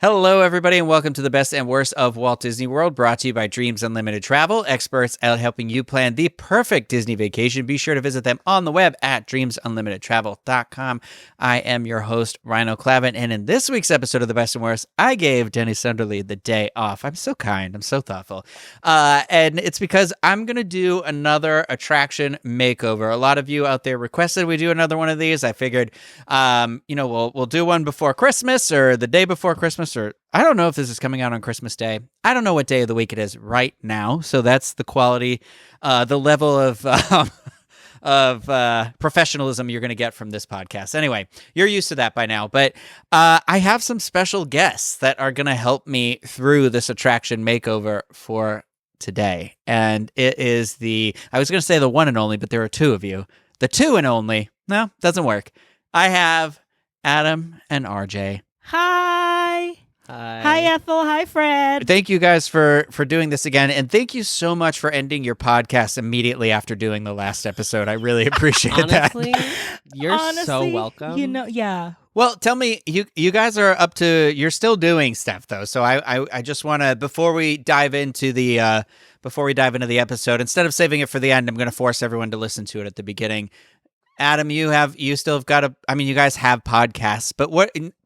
Hello, everybody, and welcome to the best and worst of Walt Disney World, brought to you by Dreams Unlimited Travel, experts at helping you plan the perfect Disney vacation. Be sure to visit them on the web at dreamsunlimitedtravel.com. I am your host, Rhino Clavin, and in this week's episode of the best and worst, I gave Denny Sunderly the day off. I'm so kind. I'm so thoughtful. And it's because I'm going to do another attraction makeover. A lot of you out there requested we do another one of these. I figured, we'll do one before Christmas or the day before Christmas, or I don't know if this is coming out on Christmas Day. I don't know what day of the week it is right now. So that's the quality, the level of professionalism you're going to get from this podcast. Anyway, you're used to that by now, but I have some special guests that are going to help me through this attraction makeover for today. And it is I was going to say the one and only, but there are two of you. The two and only. No, doesn't work. I have Adam and RJ. Hi. Hi, Ethel. Hi, Fred. Thank you guys for doing this again. And thank you so much for ending your podcast immediately after doing the last episode. I really appreciate Honestly, that. You're so welcome. Yeah. Well, tell me, you guys are you're still doing stuff though. So I just want to, before we dive into the episode, instead of saving it for the end, I'm going to force everyone to listen to it at the beginning. Adam, you guys have podcasts, but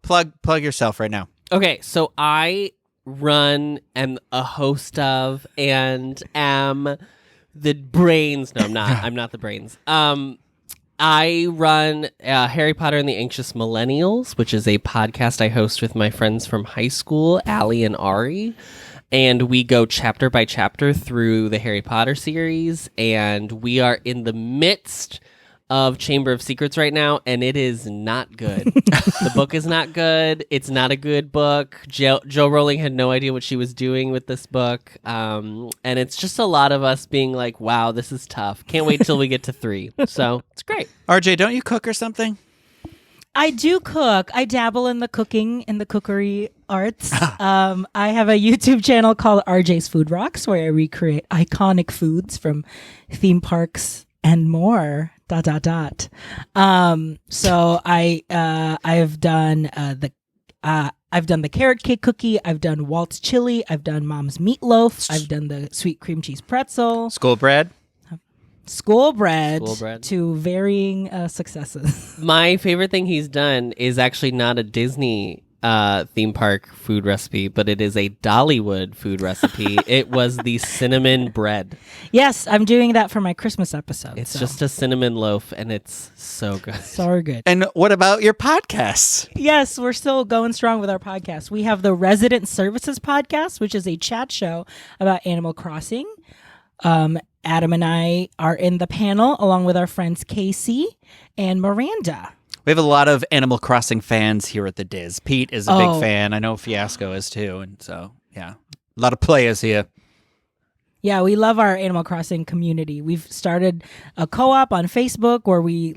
plug yourself right now. Okay, so I am a host of and am the brains. No, I'm not. I'm not the brains. I run Harry Potter and the Anxious Millennials, which is a podcast I host with my friends from high school, Allie and Ari. And we go chapter by chapter through the Harry Potter series, and we are in the midst of Chamber of Secrets right now, and it is not good. The book is not good. It's not a good book. Jo Rowling had no idea what she was doing with this book, and it's just a lot of us being like, wow, this is tough. Can't wait till we get to 3. So it's great. RJ, don't you cook or something? I do cook. I dabble in the cookery arts. I have a YouTube channel called RJ's Food Rocks, where I recreate iconic foods from theme parks and more. ... So I've done the carrot cake cookie. I've done Walt's chili. I've done Mom's meatloaf. I've done the sweet cream cheese pretzel. School bread to varying successes. My favorite thing he's done is actually not a Disney theme park food recipe, but it is a Dollywood food recipe. It was the cinnamon bread. Yes, I'm doing that for my Christmas episode. It's just a cinnamon loaf, and it's so good. So good. And what about your podcasts? Yes, we're still going strong with our podcast. We have the Resident Services podcast, which is a chat show about Animal Crossing. Adam and I are in the panel along with our friends Casey and Miranda. We have a lot of Animal Crossing fans here at the Diz. Pete is a big fan. I know Fiasco is too. And so, yeah, a lot of players here. Yeah, we love our Animal Crossing community. We've started a co-op on Facebook where we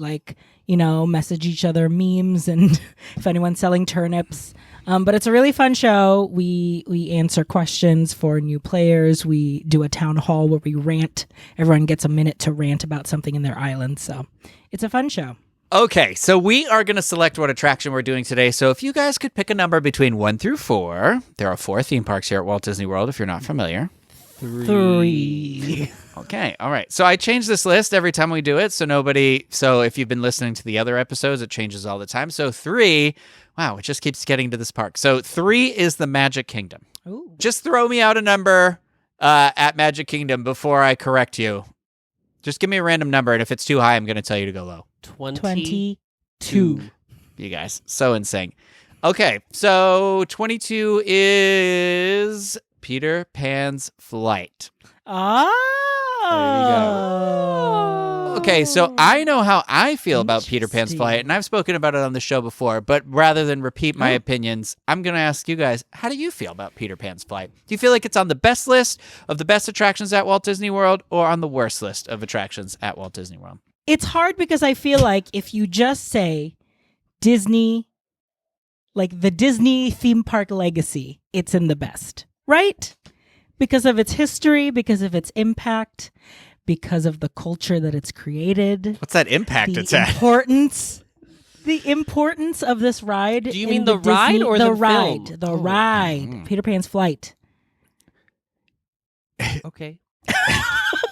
message each other memes and if anyone's selling turnips. But it's a really fun show. We answer questions for new players. We do a town hall where we rant. Everyone gets a minute to rant about something in their island. So it's a fun show. Okay, so we are going to select what attraction we're doing today. So if you guys could pick a number between 1 through 4, there are 4 theme parks here at Walt Disney World, if you're not familiar. 3. Okay, all right. So I change this list every time we do it, so if you've been listening to the other episodes, it changes all the time. So 3, wow, it just keeps getting to this park. So 3 is the Magic Kingdom. Ooh. Just throw me out a number at Magic Kingdom before I correct you. Just give me a random number, and if it's too high, I'm going to tell you to go low. 22. You guys, so insane. Okay, so 22 is Peter Pan's Flight. Oh. There you go. Okay, so I know how I feel about Peter Pan's Flight, and I've spoken about it on the show before, but rather than repeat my opinions, I'm going to ask you guys, how do you feel about Peter Pan's Flight? Do you feel like it's on the best list of the best attractions at Walt Disney World or on the worst list of attractions at Walt Disney World? It's hard because I feel like if you just say Disney, like the Disney theme park legacy, it's in the best, right? Because of its history, because of its impact, because of the culture that it's created. What's that impact it's at? Importance. the importance of this ride. Do you in mean the ride Disney- or the ride? film? The ride. Mm. Peter Pan's flight. Okay.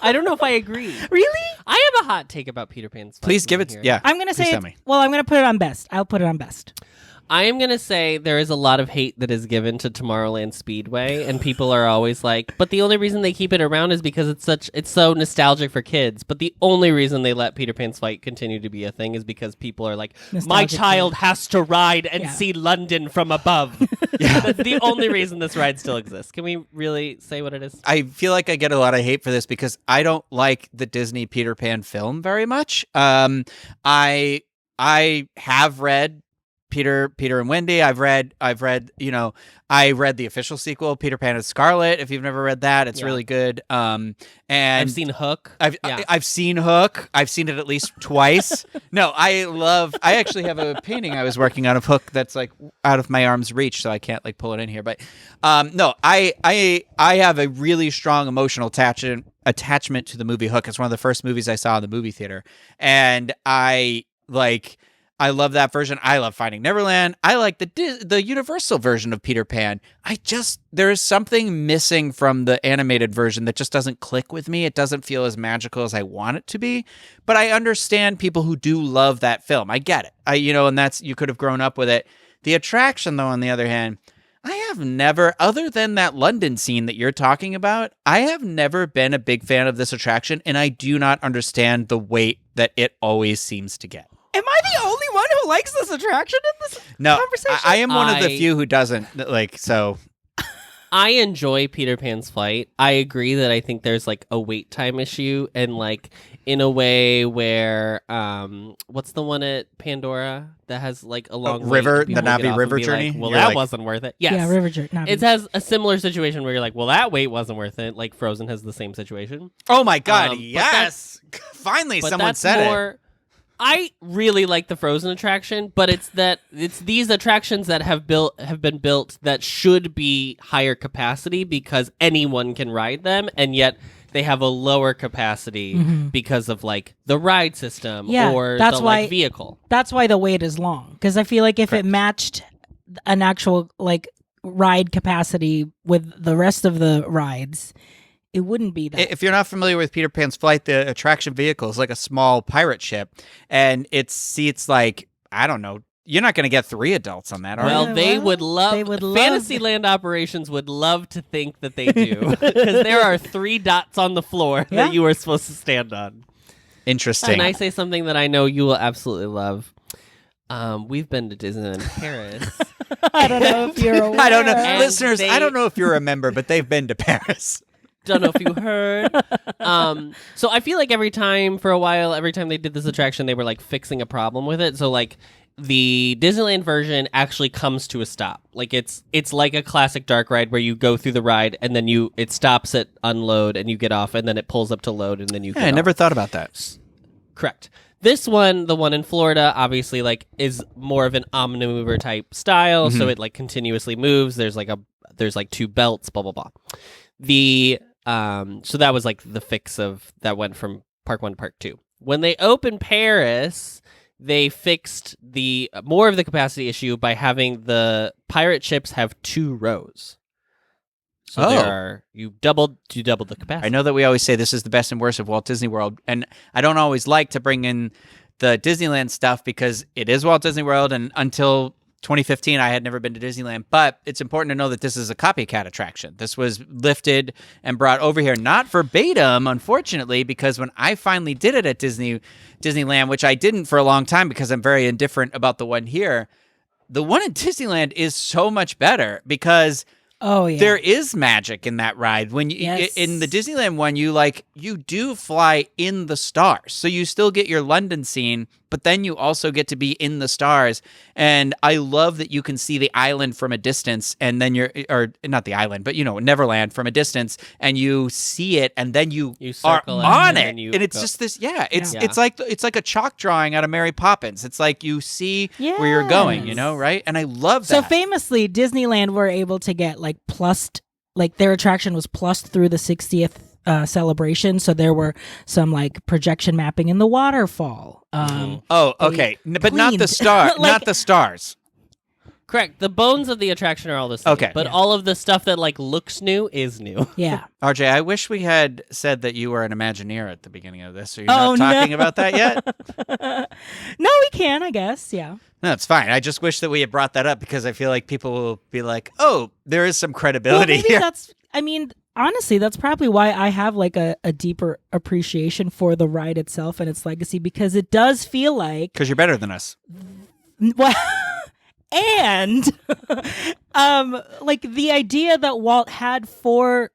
I don't know if I agree. Really? I have a hot take about Peter Pan's flight. Please give when it. I hear Yeah. I'm gonna Please say. tell me. Well, I'm gonna put it on best. I'll put it on best. I am going to say there is a lot of hate that is given to Tomorrowland Speedway, and people are always like, but the only reason they keep it around is because it's so nostalgic for kids. But the only reason they let Peter Pan's flight continue to be a thing is because people are like, my Nostalgic child kids. has to ride and Yeah. see London from above. That's the only reason this ride still exists. Can we really say what it is? I feel like I get a lot of hate for this because I don't like the Disney Peter Pan film very much. I have read Peter and Wendy. I've read, I read the official sequel, Peter Pan and Scarlet. If you've never read that, it's Yeah. really good. And I've seen Hook. Yeah. I've seen Hook. I've seen it at least twice. No, I actually have a painting I was working on of Hook that's like out of my arm's reach, so I can't like pull it in here. But no, I have a really strong emotional attachment to the movie Hook. It's one of the first movies I saw in the movie theater, and I love that version. I love Finding Neverland. I like the Universal version of Peter Pan. There is something missing from the animated version that just doesn't click with me. It doesn't feel as magical as I want it to be. But I understand people who do love that film. I get it. And that's, you could have grown up with it. The attraction, though, on the other hand, I have never, other than that London scene that you're talking about, I have never been a big fan of this attraction, and I do not understand the weight that it always seems to get. Am I the only one who likes this attraction in this conversation? I am one of the few who doesn't so. I enjoy Peter Pan's flight. I agree that I think there's like a wait time issue, and like in a way where what's the one at Pandora that has like a long river, wait, the people get Navi off River and be journey? Like, well, You're that like- wasn't worth it. Yes. Yeah, River Journey. It has a similar situation where you're like, well, that wait wasn't worth it. Like Frozen has the same situation. Oh my God! But Yes, finally But someone that's said it. more, I really like the Frozen attraction, but it's these attractions that have been built that should be higher capacity because anyone can ride them, and yet they have a lower capacity because of like the ride system Yeah, or that's the why- like vehicle. That's why the wait is long, because I feel like if it matched an actual like ride capacity with the rest of the rides, it wouldn't be that. If you're not familiar with Peter Pan's flight, the attraction vehicle is like a small pirate ship, and it seats like, I don't know. You're not going to get 3 adults on that, are Well, you? they well, would love. they would love- Fantasyland operations would love to think that they do, because there are 3 dots on the floor Yeah. that you are supposed to stand on. Interesting. Can I say something that I know you will absolutely love? We've been to Disneyland Paris. I don't know if you're aware. I don't know, And listeners. they- I don't know if you remember, but they've been to Paris. Don't know if you heard. So I feel like every time they did this attraction, they were like fixing a problem with it. So like the Disneyland version actually comes to a stop. Like it's like a classic dark ride where you go through the ride and then it stops at unload and you get off, and then it pulls up to load and then you get I off. never thought about that. Correct. This one, the one in Florida, obviously like is more of an omnimover type style, so it like continuously moves. There's like 2 belts, blah blah blah. So that was like the fix of that went from Park 1 to Park 2. When they opened Paris, they fixed the more of the capacity issue by having the pirate ships have 2 rows. So you doubled the capacity. I know that we always say this is the best and worst of Walt Disney World, and I don't always like to bring in the Disneyland stuff because it is Walt Disney World, and until 2015, I had never been to Disneyland, but it's important to know that this is a copycat attraction. This was lifted and brought over here, not verbatim, unfortunately, because when I finally did it at Disneyland, which I didn't for a long time because I'm very indifferent about the one here, the one in Disneyland is so much better because there is magic in that ride. When you in the Disneyland one, you do fly in the stars, so you still get your London scene, but then you also get to be in the stars. And I love that you can see the island from a distance, and then or not the island, but Neverland from a distance, and you see it, and then you are circle it, on and it, then and it's go. just this. It's like a chalk drawing out of Mary Poppins. It's like you see where you're going, right? And I love that. So famously, Disneyland were able to get like their attraction was plussed through the 60th celebration. So there were some like projection mapping in the waterfall. Oh, okay. But not the cleaned. star, Like- not the stars. Correct. The bones of the attraction are all the same. Okay. But Yeah. all of the stuff that like looks new is new. Yeah. RJ, I wish we had said that you were an Imagineer at the beginning of this. Are you Oh, not talking no. about that yet? No, we can, I guess. Yeah. No, it's fine. I just wish that we had brought that up because I feel like people will be like, "Oh, there is some Well, credibility maybe here." that's. I mean, honestly, that's probably why I have like a deeper appreciation for the ride itself and its legacy, because it does feel like Because you're better than us. well, and like the idea that Walt had for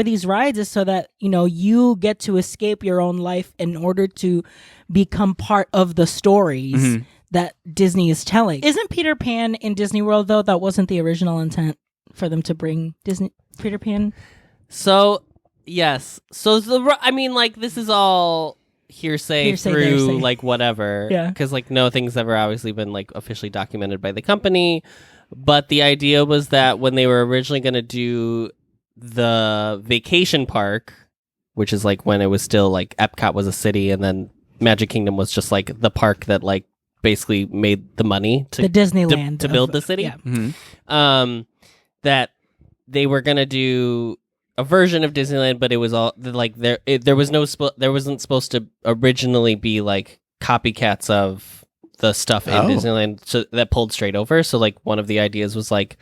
these rides is so that you get to escape your own life in order to become part of the stories that Disney is telling. Isn't Peter Pan in Disney World though? That wasn't the original intent for them to bring Peter Pan. So, yes. So I mean, like, this is all hearsay through hearsay. like whatever. Yeah. Because like no thing's ever obviously been like officially documented by the company. But the idea was that when they were originally going to do the vacation park, which is like when it was still like Epcot was a city and then Magic Kingdom was just like the park that like basically made the money The Disneyland to build the city. Yeah. That they were gonna do a version of Disneyland, but it was all like there wasn't supposed to originally be like copycats of the stuff in Disneyland, so that pulled straight over. So like one of the ideas was like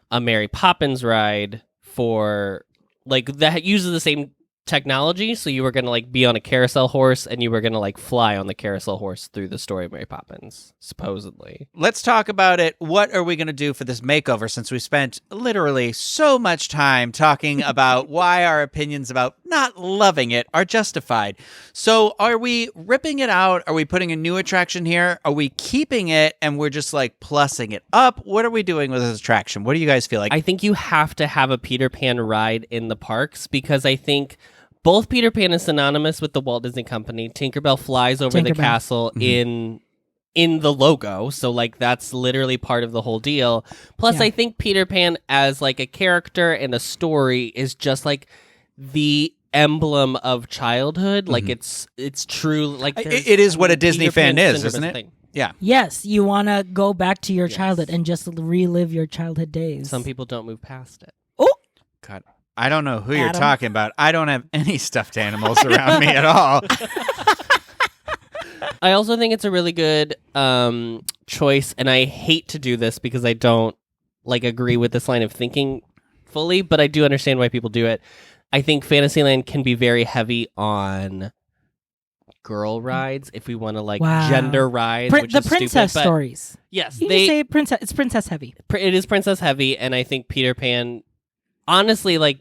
a Mary Poppins ride for like that uses the same technology, so you were gonna like be on a carousel horse and you were gonna like fly on the carousel horse through the story of Mary Poppins, supposedly. Let's talk about it. What are we going to do for this makeover, since we spent literally so much time talking about why our opinions about not loving it are justified? So are we ripping it out? Are we putting a new attraction here? Are we keeping it and we're just like plussing it up? What are we doing with this attraction? What do you guys feel like? I think you have to have a Peter Pan ride in the parks because I think both Peter Pan is synonymous with the Walt Disney Company. Tinkerbell flies over the Tinkerbell. castle in the logo, so like that's literally part of the whole deal. Plus, Yeah. I think Peter Pan as like a character and a story is just like the emblem of childhood. Like it's true. Like It is what a Disney Peter fan Pan is, syndrome isn't a it? thing. Yeah. Yes, you want to go back to your Yes. childhood and just relive your childhood days. Some people don't move past it. Oh, God, I don't know who you're Adam. talking about. I don't have any stuffed animals around me at all. I also think it's a really good choice, and I hate to do this because I don't like agree with this line of thinking fully, but I do understand why people do it. I think Fantasyland can be very heavy on girl rides if we want to like Wow. gender rides, which the is princess stupid, but stories. yes, You can say princess. It's princess heavy. it is princess heavy, and I think Peter Pan, honestly, like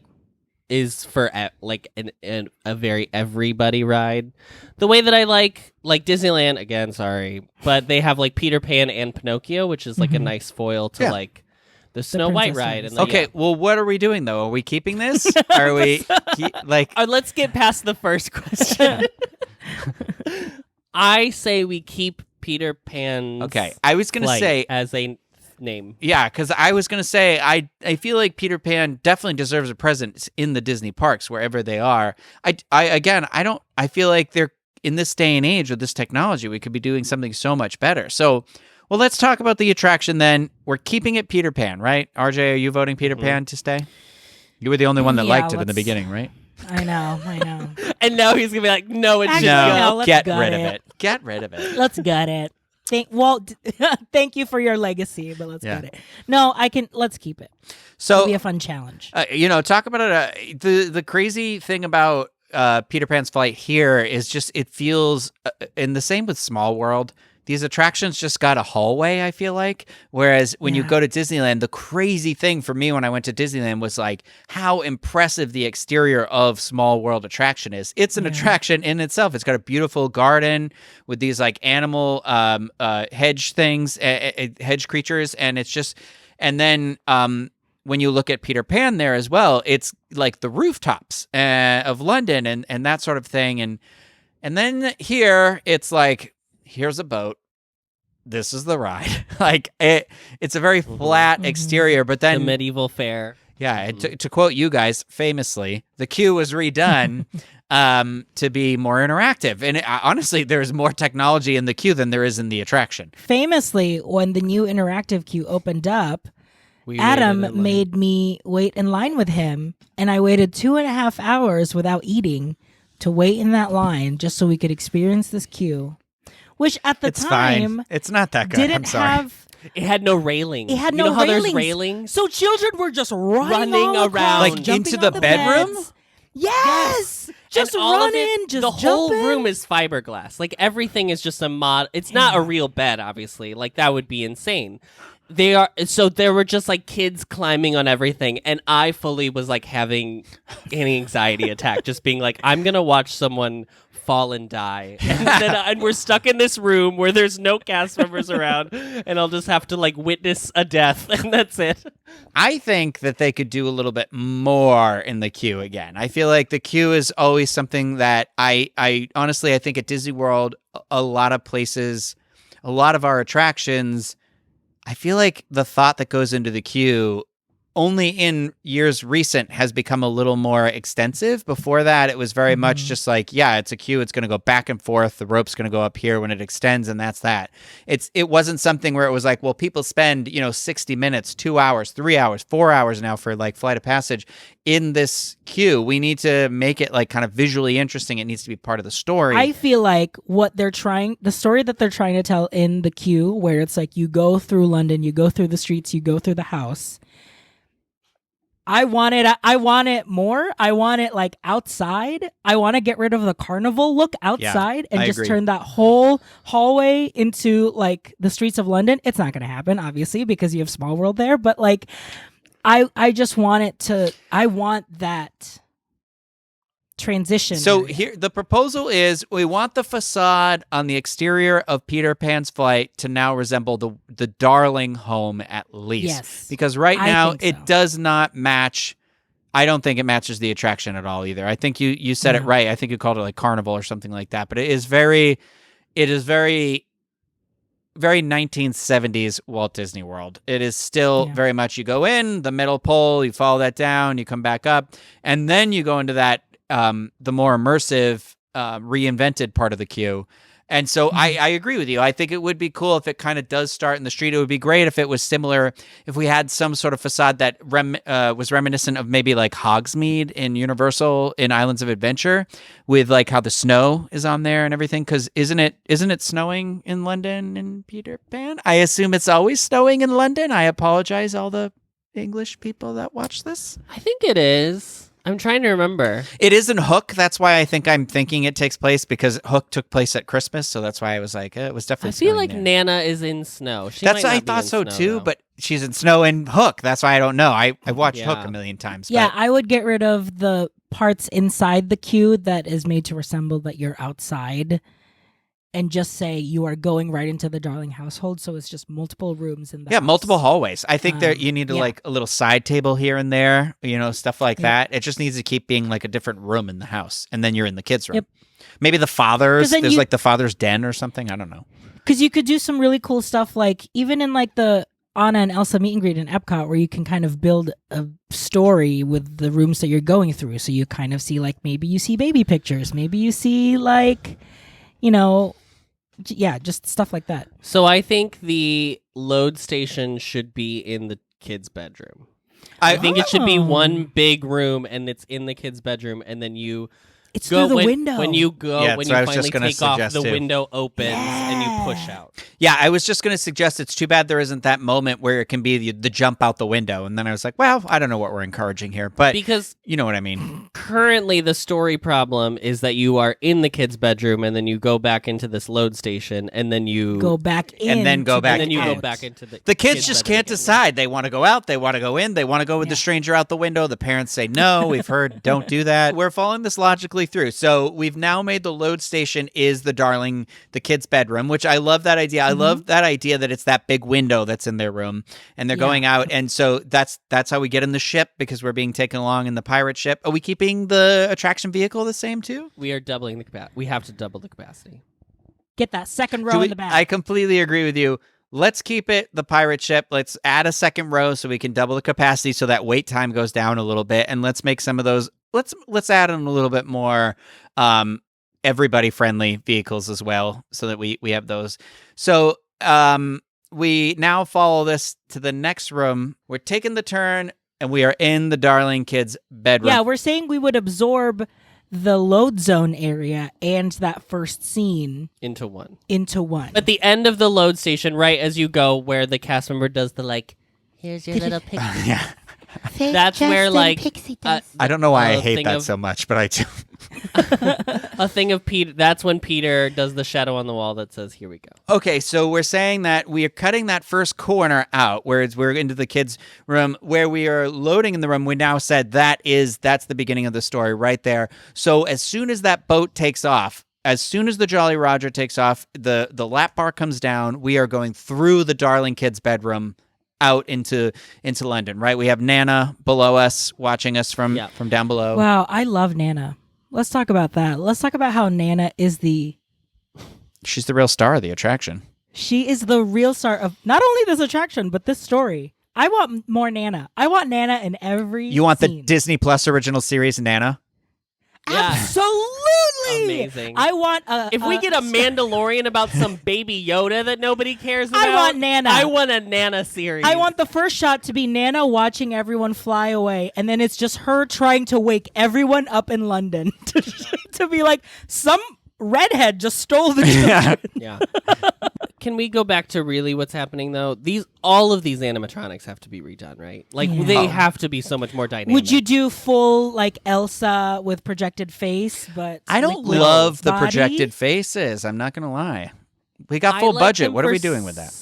is for like a very everybody ride. The way that I like Disneyland again, sorry, but they have like Peter Pan and Pinocchio, which is like a nice foil to Yeah. like the Snow White princess ride. ones. And the, Okay, well, what are we doing though? Are we keeping this? Are we like? let's get past the first question. I say we keep Peter Pan's Okay, I was gonna flight say. as a name. Yeah, because I was going to say, I feel like Peter Pan definitely deserves a presence in the Disney parks, wherever they are. I feel like they're, in this day and age with this technology, we could be doing something so much better. So, well, let's talk about the attraction then. We're keeping it Peter Pan, right? RJ, are you voting Peter Pan to stay? You were the only one that Yeah, liked it in the let's- beginning, right? I know. And now he's gonna be like, no, it should Actually, go. no, let's get gut rid of it. it. Get rid of it. Let's gut it. Walt, thank you for your legacy, but let's Yeah. gut it. No, let's keep it. It'll So, be a fun challenge. talk about it. The crazy thing about Peter Pan's flight here is just it feels, and the same with Small World. These attractions just got a hallway, I feel like. Whereas when you Yeah. go to Disneyland, the crazy thing for me when I went to Disneyland was like how impressive the exterior of Small World attraction is. It's an attraction in itself. It's got a beautiful garden with these like animal hedge things, hedge creatures, and it's just, and then when you look at Peter Pan there as well, it's like the rooftops of London and that sort of thing, and then here it's like, here's a boat. This is the ride. Like it's a very flat exterior, but The then medieval fair. Yeah, and to quote you guys famously, the queue was redone to be more interactive. And honestly, there's more technology in the queue than there is in the attraction. Famously, when the new interactive queue opened up, Adam made me wait in line with him, and I waited 2.5 hours without eating to wait in that line just so we could experience this queue, which at the time fine. It's not that good. didn't I'm sorry. have. It had no railings. It had you no know how railings. there's railings? So children were just running around. Like jumping into the on bedroom? beds. Yes. Just And all of running, just the whole jumping. room is fiberglass. Like everything is just a mod. It's not a real bed, obviously. Like that would be insane. They are so there were just like kids climbing on everything, and I fully was like having an anxiety attack, just being like, I'm gonna watch someone fall and die, and we're stuck in this room where there's no cast members around, and I'll just have to like witness a death, and that's it. I think that they could do a little bit more in the queue again. I feel like the queue is always something that I honestly, I think at Disney World, a lot of places, a lot of our attractions, I feel like the thought that goes into the queue only in years recent has become a little more extensive. Before that, it was very much just like, yeah, it's a queue. It's going to go back and forth. The rope's going to go up here when it extends, and that's that. It wasn't something where it was like, well, people spend, 60 minutes, 2 hours, 3 hours, 4 hours now for like Flight of Passage in this queue. We need to make it like kind of visually interesting. It needs to be part of the story. I feel like the story that they're trying to tell in the queue, where it's like you go through London, you go through the streets, you go through the house. I want it more. I want it like outside. I want to get rid of the carnival look outside and I just agree. turn that whole hallway into like the streets of London. It's not going to happen, obviously, because you have Small World there. But like, I just want it to. I want that transition. So here, the proposal is we want the facade on the exterior of Peter Pan's flight to now resemble the Darling home at least. Yes. Because right I now think so. it does not match. I don't think it matches the attraction at all either. I think you said it right. I think you called it like Carnival or something like that. But it is very, very 1970s Walt Disney World. It is still very much you go in, the middle pole, you follow that down, you come back up, and then you go into that the more immersive, reinvented part of the queue. And so I agree with you. I think it would be cool if it kind of does start in the street. It would be great if it was similar, if we had some sort of facade that was reminiscent of maybe like Hogsmeade in Universal in Islands of Adventure, with like how the snow is on there and everything. Because isn't it snowing in London in Peter Pan? I assume it's always snowing in London. I apologize, all the English people that watch this. I think it is. I'm trying to remember. It is in Hook. That's why I'm thinking it takes place, because Hook took place at Christmas. So that's why I was like, it was definitely. I feel snowing like there. Nana is in snow. That's what I thought so too, but she's in snow in Hook. That's why I don't know. I watched Hook a million times. Yeah, but I would get rid of the parts inside the queue that is made to resemble that you're outside, and just say you are going right into the Darling household. So it's just multiple rooms in the house. multiple hallways. I think there you need to yeah. like a little side table here and there, stuff like that. It just needs to keep being like a different room in the house, and then you're in the kids' room. Yep. Maybe the father's. then There's like the father's den or something. I don't know. Because you could do some really cool stuff, like even in like the Anna and Elsa meet and greet in Epcot, where you can kind of build a story with the rooms that you're going through. So you kind of see like maybe you see baby pictures, maybe you see like, just stuff like that. So I think the load station should be in the kid's bedroom. I I think it should be Oh. one big room, and it's in the kid's bedroom, and then you It's go through the when, window. when you go Yeah, when that's what I you was finally just gonna take off, suggest, the too. window opens and you push out. Yeah, I was just going to suggest it's too bad there isn't that moment where it can be the jump out the window. And then I was like, well, I don't know what we're encouraging here, but Because you know what I mean. currently the story problem is that you are in the kid's bedroom, and then you go back into this load station, and then you go back in, And then go to back and then you in. go back into the The kids kid's just bedroom can't again. decide. They want to go out. They want to go in. They want to go with the stranger out the window. The parents say, no, we've heard, don't do that. We're following this logically through. So we've now made the load station is the Darling, the kid's bedroom, which I love that idea. I love that idea that it's that big window that's in their room and they're going out. And so that's how we get in the ship, because we're being taken along in the pirate ship. Are we keeping the attraction vehicle the same too? We are doubling the capacity. We have to double the capacity. Get that second Do row we- in the back. I completely agree with you. let's keep it the pirate ship. Let's add a second row so we can double the capacity so that wait time goes down a little bit. And let's make some of those, let's add in a little bit more everybody friendly vehicles as well so that we have those. So we now follow this to the next room. We're taking the turn and we are in the Darling Kids' bedroom. Yeah, we're saying we would absorb the load zone area and that first scene into one. At the end of the load station, right as you go, where the cast member does the like, here's your little pixie. Yeah. That's where like I don't know why I hate that so much, but I do. A thing of Peter. That's when Peter does the shadow on the wall that says, "Here we go." Okay, so we're saying that we are cutting that first corner out, whereas we're into the kids' room, where we are loading in the room. We now said that's the beginning of the story right there. So as soon as that boat takes off, as soon as the Jolly Roger takes off, the lap bar comes down. We are going through the Darling Kids' bedroom out into London. Right? We have Nana below us, watching us from down below. Wow, I love Nana. Let's talk about that. Let's talk about how Nana is she's the real star of the attraction. She is the real star of not only this attraction, but this story. I want more Nana. I want Nana in every You want scene. the Disney Plus original series, Nana? Yeah. Absolutely. Amazing. I want if we get a Mandalorian about some baby Yoda that nobody cares about, I want Nana. I want a Nana series. I want the first shot to be Nana watching everyone fly away, and then it's just her trying to wake everyone up in London to be like, some redhead just stole the children. Yeah. Can we go back to really what's happening though? All of these animatronics have to be redone, right? Like they have to be so much more dynamic. Would you do full like Elsa with projected face? But I don't like, love the body? projected faces. I'm not gonna lie. We got I full like budget. them What are for we doing with that?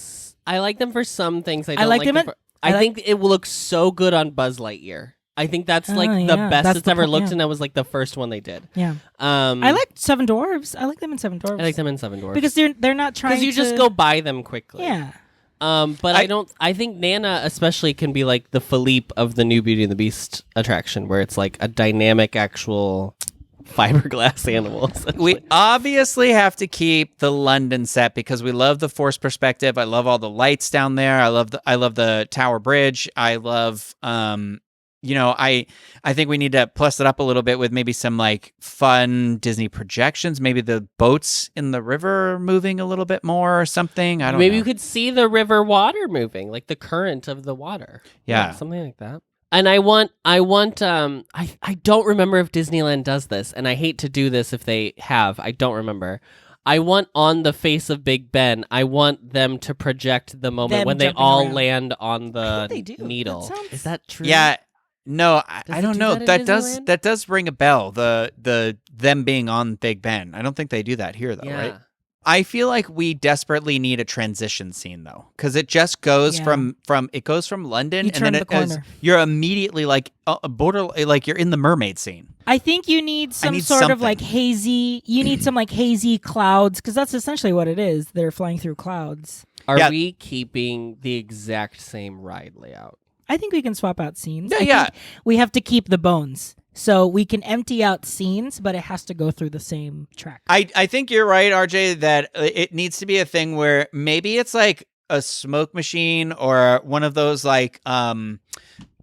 I like them for some things. I I don't like like them them at- for, I think it will look so good on Buzz Lightyear. I think that's like Oh, the yeah. best That's it's the ever point, looked, yeah. and that was like the first one they did. Yeah, I I like Seven Dwarves. I like them in Seven Dwarves. I like them in Seven Dwarfs because they're not trying. because you just to- go buy them quickly. Yeah. But I think Nana especially can be like the Philippe of the new Beauty and the Beast attraction, where it's like a dynamic actual fiberglass animal. We obviously have to keep the London set because we love the force perspective. I love all the lights down there. I love the Tower Bridge. I love I think we need to plus it up a little bit with maybe some like fun Disney projections. Maybe the boats in the river moving a little bit more or something. I don't know. Maybe you could see the river water moving, like the current of the water. Yeah. Something like that. And I don't remember if Disneyland does this, and I hate to do this if they have. I don't remember. I want on the face of Big Ben, I want them to project the moment Them when they jumping all around. land on the think they do. needle. That sounds- Is that true? Yeah. No, Does I it don't do know. that at That Disneyland? does ring a bell. The them being on Big Ben. I don't think they do that here though, Yeah. right? I feel like we desperately need a transition scene though, because it just goes Yeah. from London, You and then turn the corner. you're immediately like like you're in the mermaid scene. I think you need some need sort of something. like hazy. You need some like hazy clouds because that's essentially what it is. They're flying through clouds. Are Yeah. we keeping the exact same ride layout? I think we can swap out scenes. Yeah, I yeah. think we have to keep the bones. So we can empty out scenes, but it has to go through the same track. I think you're right, RJ, that it needs to be a thing where maybe it's like a smoke machine or one of those like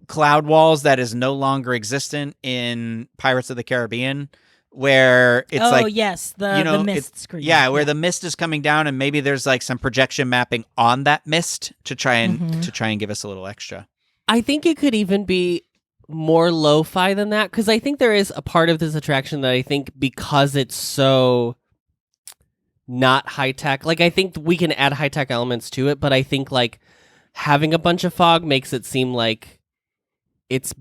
cloud walls that is no longer existent in Pirates of the Caribbean, where it's like yes, the mist screen. yeah, where the mist is coming down, and maybe there's like some projection mapping on that mist to try and give us a little extra. I think it could even be more lo-fi than that, because I think there is a part of this attraction that I think because it's so not high-tech, like I think we can add high-tech elements to it, but I think like having a bunch of fog makes it seem like it's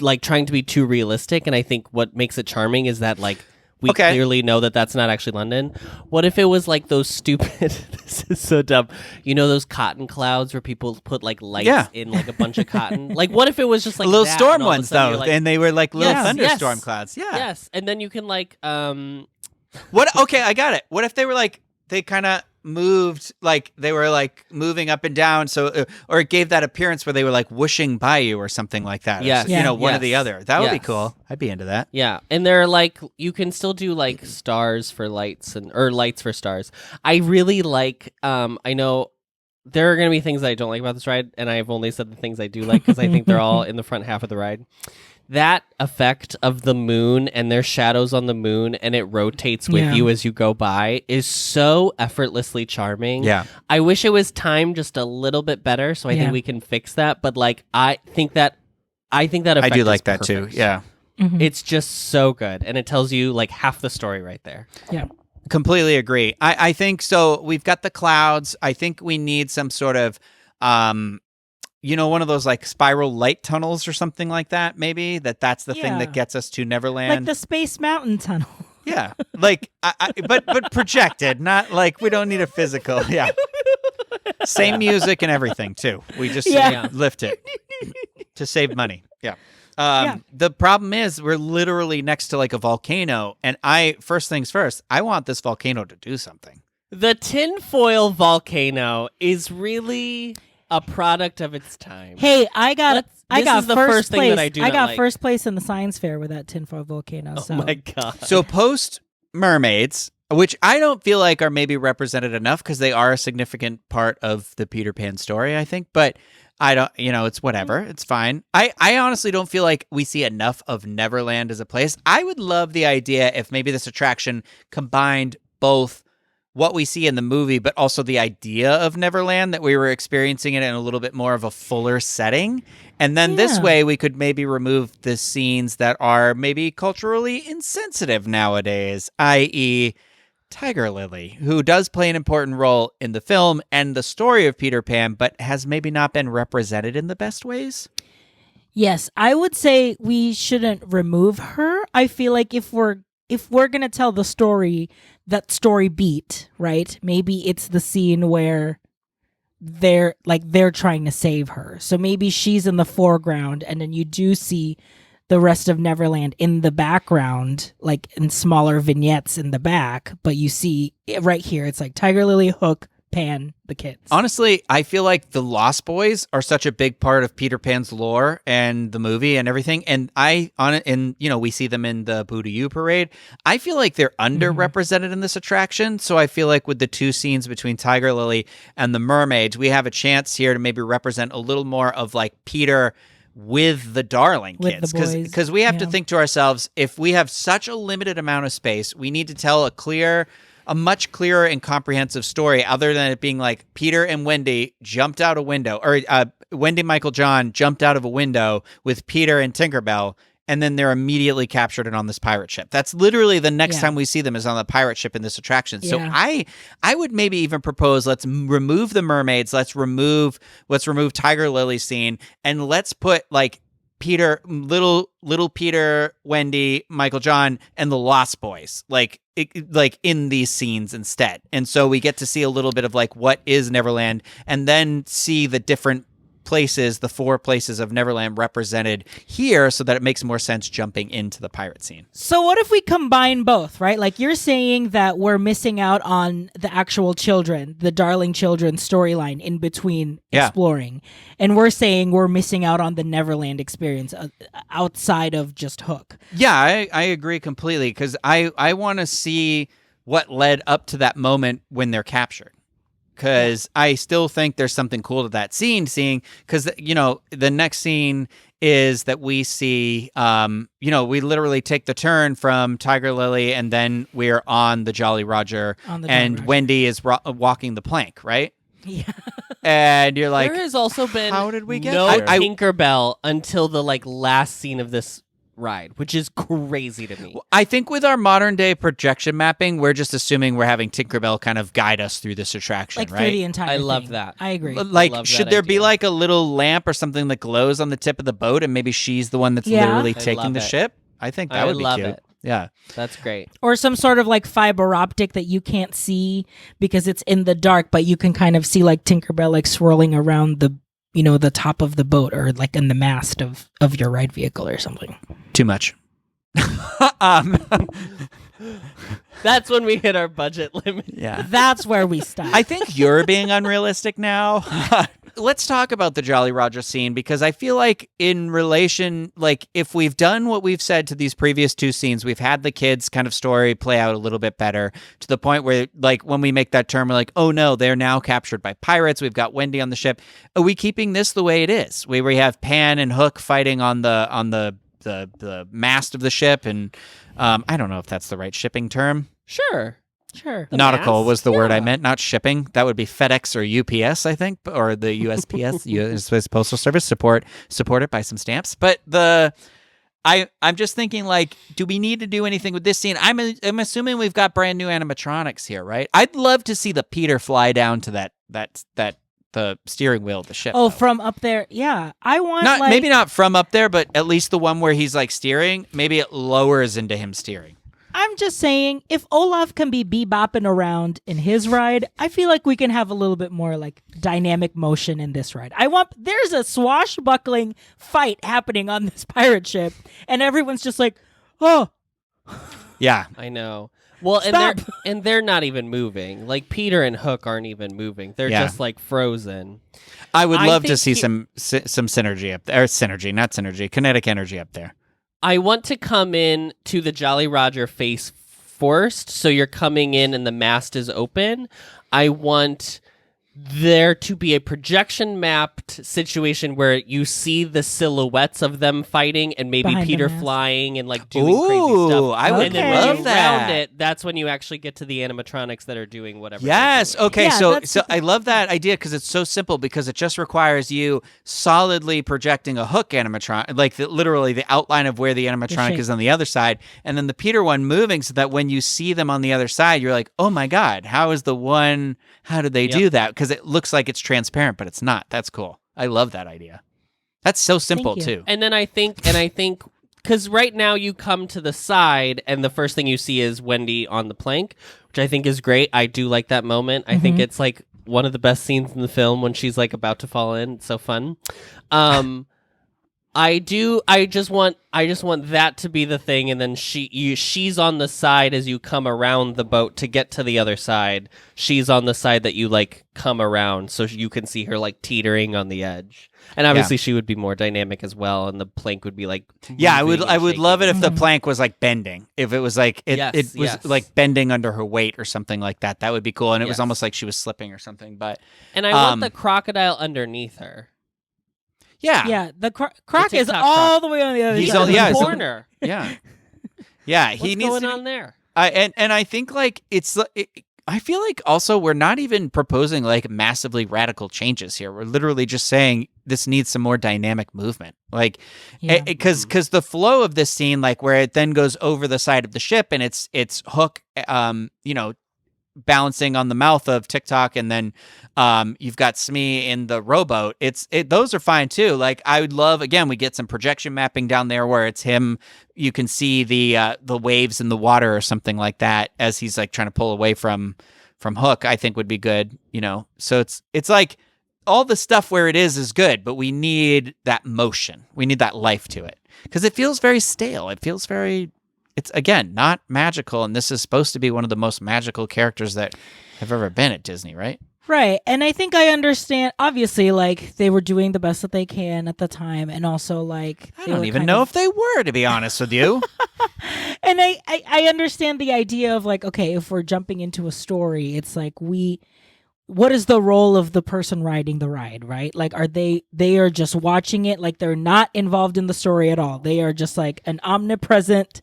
like trying to be too realistic, and I think what makes it charming is that like we Okay. clearly know that that's not actually London. What if it was like those stupid, this is so dumb, you know those cotton clouds where people put like lights Yeah. in like a bunch of cotton? Like what if it was just like little that, storm and all of a ones sudden though, you're like, and they were like little Yes, thunderstorm yes. clouds. Yeah. yes, and then you can like What? Okay, I got it. What if they were like they kind of moved, like they were like moving up and down, so or it gave that appearance where they were like whooshing by you or something like that. Yes. Or, you know, one or Yes. the other. That would be Yes. cool. I'd be into that. yeah, and they're like you can still do like stars for lights or lights for stars. I really like I know there are going to be things that I don't like about this ride, and I've only said the things I do like because I think they're all in the front half of the ride. That effect of the moon and their shadows on the moon, and it rotates with you as you go by, is so effortlessly charming. Yeah. I wish it was timed just a little bit better, so I think we can fix that. But like, I think that effect I do like is that too. perfect. Yeah. It's just so good, and it tells you like half the story right there. Yeah. Completely agree. I think so. We've got the clouds. I think we need some sort of, one of those like spiral light tunnels or something like that. Maybe that's the thing that gets us to Neverland. Like the Space Mountain Tunnel. Yeah, like, but projected, not like we don't need a physical. Yeah, same music and everything too. We just lift it to save money. Yeah. The problem is we're literally next to like a volcano, and first things first, I want this volcano to do something. The tinfoil volcano is really a product of its time. Hey, I got the first thing that I do I not got like. first place in the science fair with that tinfoil volcano. Oh so. my god! So post mermaids, which I don't feel like are maybe represented enough because they are a significant part of the Peter Pan story, I think, but I don't, it's whatever. It's fine. I honestly don't feel like we see enough of Neverland as a place. I would love the idea if maybe this attraction combined both what we see in the movie, but also the idea of Neverland, that we were experiencing it in a little bit more of a fuller setting. And then this way we could maybe remove the scenes that are maybe culturally insensitive nowadays, i.e., Tiger Lily, who does play an important role in the film and the story of Peter Pan, but has maybe not been represented in the best ways. Yes, I would say we shouldn't remove her. I feel like if we're going to tell the story, that story beat, right? Maybe it's the scene where they're trying to save her. So maybe she's in the foreground, and then you do see the rest of Neverland in the background, like in smaller vignettes in the back, but you see it right here. It's like Tiger Lily, Hook, Pan, the kids. Honestly, I feel like the Lost Boys are such a big part of Peter Pan's lore and the movie and everything. And we see them in the Boo to You parade. I feel like they're underrepresented in this attraction. So I feel like with the two scenes between Tiger Lily and the mermaids, we have a chance here to maybe represent a little more of like Peter with the darling kids, because we have to think to ourselves, if we have such a limited amount of space, we need to tell a much clearer and comprehensive story, other than it being like Peter and Wendy jumped out a window, or Wendy, Michael, John jumped out of a window with Peter and Tinkerbell, and then they're immediately captured and on this pirate ship. That's literally the next time we see them is on the pirate ship in this attraction. So I would maybe even propose, let's remove the mermaids, let's remove Tiger Lily's scene, and let's put like Peter, little Peter, Wendy, Michael, John, and the Lost Boys, like in these scenes instead. And so we get to see a little bit of like what is Neverland, and then see the different places, the 4 places of Neverland represented here, so that it makes more sense jumping into the pirate scene. So what if we combine both, right? Like you're saying that we're missing out on the actual children, the darling children storyline in between exploring. And we're saying we're missing out on the Neverland experience outside of just Hook. Yeah, I agree completely, because I want to see what led up to that moment when they're captured. Because I still think there's something cool to that scene, because, the next scene is that we see, we literally take the turn from Tiger Lily, and then we're on the Jolly Roger, Wendy is walking the plank, right? Yeah. And you're like, there has also been how did we get no there? Tinkerbell until the last scene of this ride, which is crazy to me. I think with our modern day projection mapping, we're just assuming we're having Tinkerbell kind of guide us through this attraction, right? Through the entire I love thing. that. I agree. Like, should there be like a little lamp or something that glows on the tip of the boat, and maybe she's the one that's literally taking the ship? I think that would be cute. It. Yeah. That's great. Or some sort of like fiber optic that you can't see because it's in the dark, but you can kind of see like Tinkerbell like swirling around the top of the boat, or like in the mast of your ride vehicle or something. Too much. That's when we hit our budget limit. Yeah. That's where we stop. I think you're being unrealistic now. Let's talk about the Jolly Roger scene, because I feel like in relation, like if we've done what we've said to these previous two scenes, we've had the kids' kind of story play out a little bit better to the point where, like, when we make that turn, we're like, oh no, they're now captured by pirates. We've got Wendy on the ship. Are we keeping this the way it is? Where we have Pan and Hook fighting on the mast of the ship, and I don't know if that's the right shipping term. Sure. Nautical mast? was the word I Yeah. meant, not shipping. That would be FedEx or UPS, I think, or the USPS, U.S. Postal Service. Support it by some stamps. But I'm just thinking, like, do we need to do anything with this scene? I'm assuming we've got brand new animatronics here, right? I'd love to see the Peter fly down to the steering wheel of the ship. Oh, though. from up there. Yeah. I want Not like maybe not from up there, but at least the one where he's like steering. Maybe it lowers into him steering. I'm just saying, if Olaf can be bebopping around in his ride, I feel like we can have a little bit more like dynamic motion in this ride. There's a swashbuckling fight happening on this pirate ship, and everyone's just like, oh, Yeah. I know. Well, Stop. and they're not even moving. Like Peter and Hook aren't even moving. They're Yeah. just like frozen. I would I love to think see some synergy up there. Or synergy, not synergy. Kinetic energy up there. I want to come in to the Jolly Roger face first, so you're coming in and the mast is open. I want there to be a projection mapped situation where you see the silhouettes of them fighting and maybe Behind the Peter mast. flying and like doing crazy Ooh, stuff. I would and then love when you that. round it, that's when you actually get to the animatronics that are doing whatever. they're Yes. doing. Okay. Yeah, so that's- I love that idea because it's so simple, because it just requires you solidly projecting a Hook animatronic, like literally the outline of where the animatronic shape. is on the other side, and then the Peter one moving so that when you see them on the other side, you're like, oh my God, how did they do that? Because it looks like it's transparent, but it's not. That's cool. I love that idea. That's so simple you. too. And then I think, because right now you come to the side and the first thing you see is Wendy on the plank, which I think is great. I do like that moment. I think it's like one of the best scenes in the film when she's like about to fall in. It's so fun. I just want that to be the thing, and then she's on the side as you come around the boat to get to the other side. She's on the side that you like come around, so you can see her like teetering on the edge. And obviously, she would be more dynamic as well, and the plank would be like Yeah, I would. moving I and would love it shaking. if the plank was like bending. If it was like it was Yes. like bending under her weight or something like that. That would be cool. And it was Yes. almost like she was slipping or something. But And I want the crocodile underneath her. yeah, yeah, the Croc is TikTok all Croc. the way on the other He's side. all- in yeah, the so- corner. yeah, yeah. What's He needs going to. on there? And I think like I feel like also we're not even proposing like massively radical changes here. We're literally just saying this needs some more dynamic movement. Like, Yeah. because the flow of this scene, like where it then goes over the side of the ship and it's Hook, balancing on the mouth of TikTok, and then you've got Smee in the rowboat. Those are fine too. Like I would love, again, we get some projection mapping down there where it's him. You can see the waves in the water or something like that as he's like trying to pull away from Hook. I think would be good. So it's like all the stuff where it is good, but we need that motion. We need that life to it because it feels very stale. It feels very. It's, again, not magical, and this is supposed to be one of the most magical characters that have ever been at Disney, right? Right. And I think I understand, obviously, like, they were doing the best that they can at the time, and also, like... I don't even know if they were, to be honest with you. And I understand the idea of, like, okay, if we're jumping into a story, it's like what is the role of the person riding the ride, right? Like, they are just watching it, like, they're not involved in the story at all. They are just, like, an omnipresent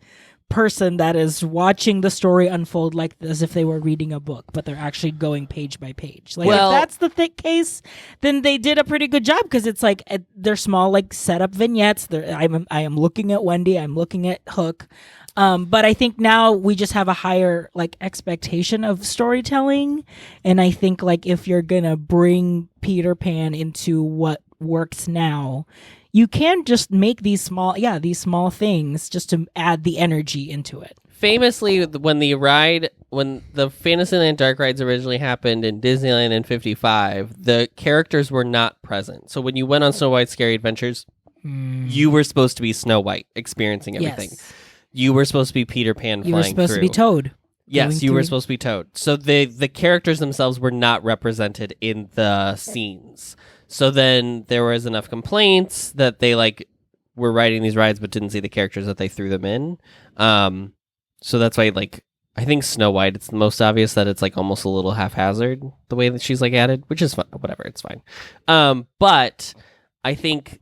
person that is watching the story unfold like as if they were reading a book, but they're actually going page by page. Like, Well- if that's the case, then they did a pretty good job, because it's like they're small, like, setup vignettes. I am looking at Wendy, I'm looking at Hook, but I think now we just have a higher like expectation of storytelling, and I think like if you're gonna bring Peter Pan into what works now, you can just make these small things just to add the energy into it. Famously, when the Fantasyland Dark Rides originally happened in Disneyland in 55, the characters were not present. So when you went on Snow White's Scary Adventures, you were supposed to be Snow White, experiencing everything. Yes. You were supposed to be Peter Pan flying You were supposed through. to be Toad. Yes, going you were through- supposed to be Toad. So the characters themselves were not represented in the scenes. So then there was enough complaints that they like were riding these rides but didn't see the characters that they threw them in. So that's why like I think Snow White, it's the most obvious that it's like almost a little haphazard the way that she's like added, which is fine. Whatever, it's fine. But I think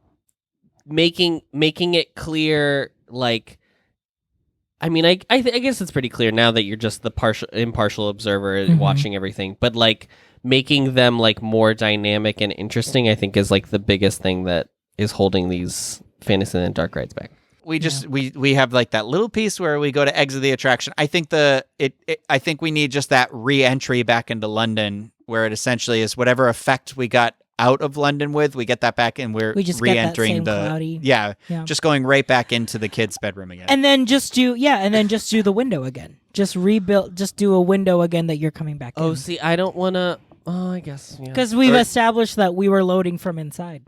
making it clear, like, I mean, I guess it's pretty clear now that you're just the impartial observer watching everything, but like making them like more dynamic and interesting, I think is like the biggest thing that is holding these Fantasyland dark rides back. We just we have like that little piece where we go to exit the attraction. I think I think we need just that re-entry back into London, where it essentially is whatever effect we got out of London with, we get that back, and we just re-entering get that same cloudy. yeah, just going right back into the kids' bedroom again. And then just do the window again. Just rebuild. Just do a window again that you're coming back. Oh, in. see, I don't want to. Oh, I guess Because we've established that we were loading from inside.